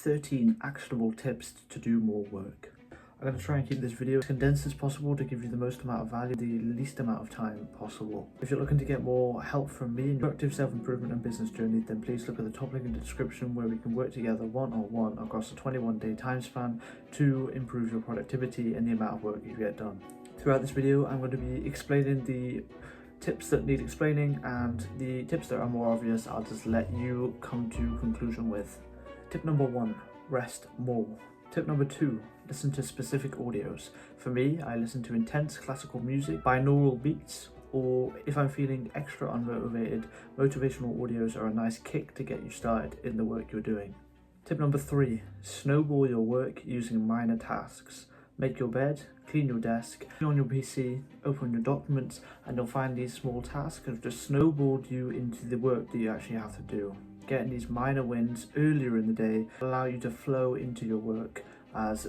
13 actionable tips to do more work. I'm going to try and keep this video as condensed as possible to give you the most amount of value, the least amount of time possible. If you're looking to get more help from me in your productive self-improvement and business journey, then please look at the top link in the description where we can work together one-on-one across a 21-day time span to improve your productivity and the amount of work you get done. Throughout this video, I'm going to be explaining the tips that need explaining, and the tips that are more obvious I'll just let you come to conclusion with. Tip number 1, rest more. Tip number 2, listen to specific audios. For me, I listen to intense classical music, binaural beats, or if I'm feeling extra unmotivated, motivational audios are a nice kick to get you started in the work you're doing. Tip number 3, snowball your work using minor tasks. Make your bed, clean your desk, on your PC, open your documents, and you'll find these small tasks have just snowballed you into the work that you actually have to do. Getting these minor wins earlier in the day allow you to flow into your work, as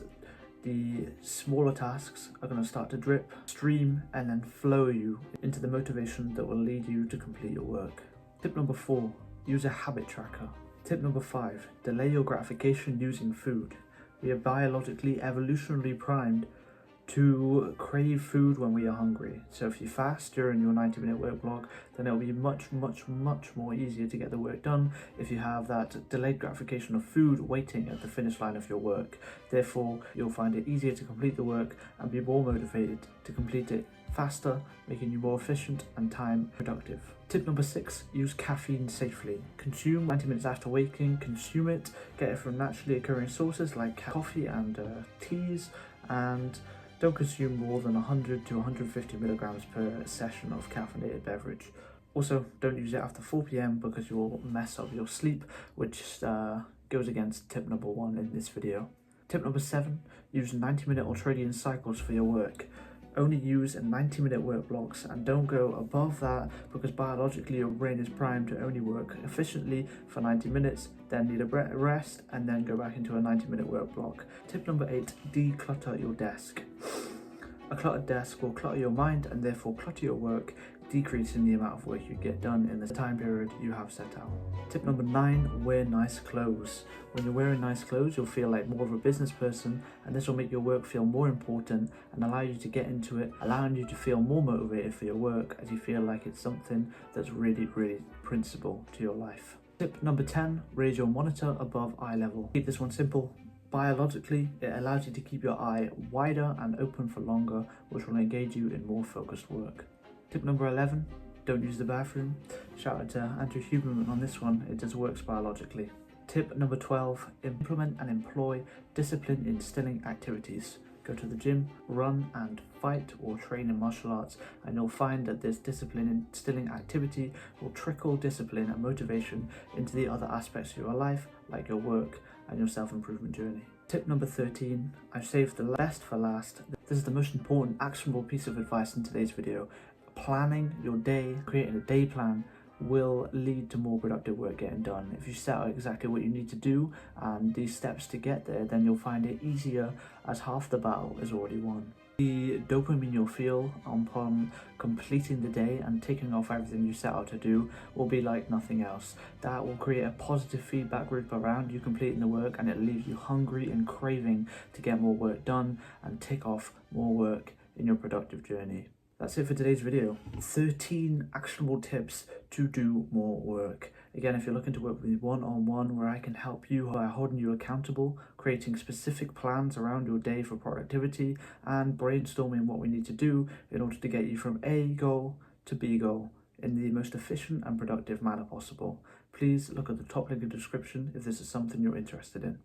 the smaller tasks are going to start to drip, stream, and then flow you into the motivation that will lead you to complete your work. Tip number 4, use a habit tracker. Tip number 5, delay your gratification using food. We are biologically, evolutionarily primed to crave food when we are hungry. So if you fast during your 90-minute work block, then it'll be much more easier to get the work done if you have that delayed gratification of food waiting at the finish line of your work. Therefore, you'll find it easier to complete the work and be more motivated to complete it faster, making you more efficient and time productive. Tip number 6, use caffeine safely. Consume 90 minutes after waking, consume it, get it from naturally occurring sources like coffee and teas, and don't consume more than 100 to 150 milligrams per session of caffeinated beverage. Also, don't use it after 4 p.m. because you'll mess up your sleep, which goes against tip number 1 in this video. Tip number 7, use 90-minute ultradian cycles for your work. Only use 90-minute work blocks and don't go above that, because biologically your brain is primed to only work efficiently for 90 minutes, then need a rest, and then go back into a 90-minute work block. Tip number 8, declutter your desk. A cluttered desk will clutter your mind and therefore clutter your work, decreasing the amount of work you get done in the time period you have set out. Tip number 9, wear nice clothes. When you're wearing nice clothes, you'll feel like more of a business person, and this will make your work feel more important and allow you to get into it, allowing you to feel more motivated for your work as you feel like it's something that's really principal to your life. Tip number 10, raise your monitor above eye level. Keep this one simple. Biologically, it allows you to keep your eye wider and open for longer, which will engage you in more focused work. Tip number 11, don't use the bathroom. Shout out to Andrew Huberman on this one, it just works biologically. Tip number 12, implement and employ discipline instilling activities. Go to the gym, run and fight or train in martial arts, and you'll find that this discipline instilling activity will trickle discipline and motivation into the other aspects of your life, like your work and your self-improvement journey. Tip number 13, I've saved the best for last. This is the most important actionable piece of advice in today's video. Planning your day, creating a day plan, will lead to more productive work getting done. If you set out exactly what you need to do and these steps to get there, then you'll find it easier, as half the battle is already won. The dopamine you'll feel upon completing the day and ticking off everything you set out to do will be like nothing else. That will create a positive feedback loop around you completing the work, and it leaves you hungry and craving to get more work done and tick off more work in your productive journey. That's it for today's video. 13 actionable tips to do more work. Again, if you're looking to work with me one-on-one, where I can help you by holding you accountable, creating specific plans around your day for productivity, and brainstorming what we need to do in order to get you from A goal to B goal in the most efficient and productive manner possible, please look at the top link in the description if this is something you're interested in.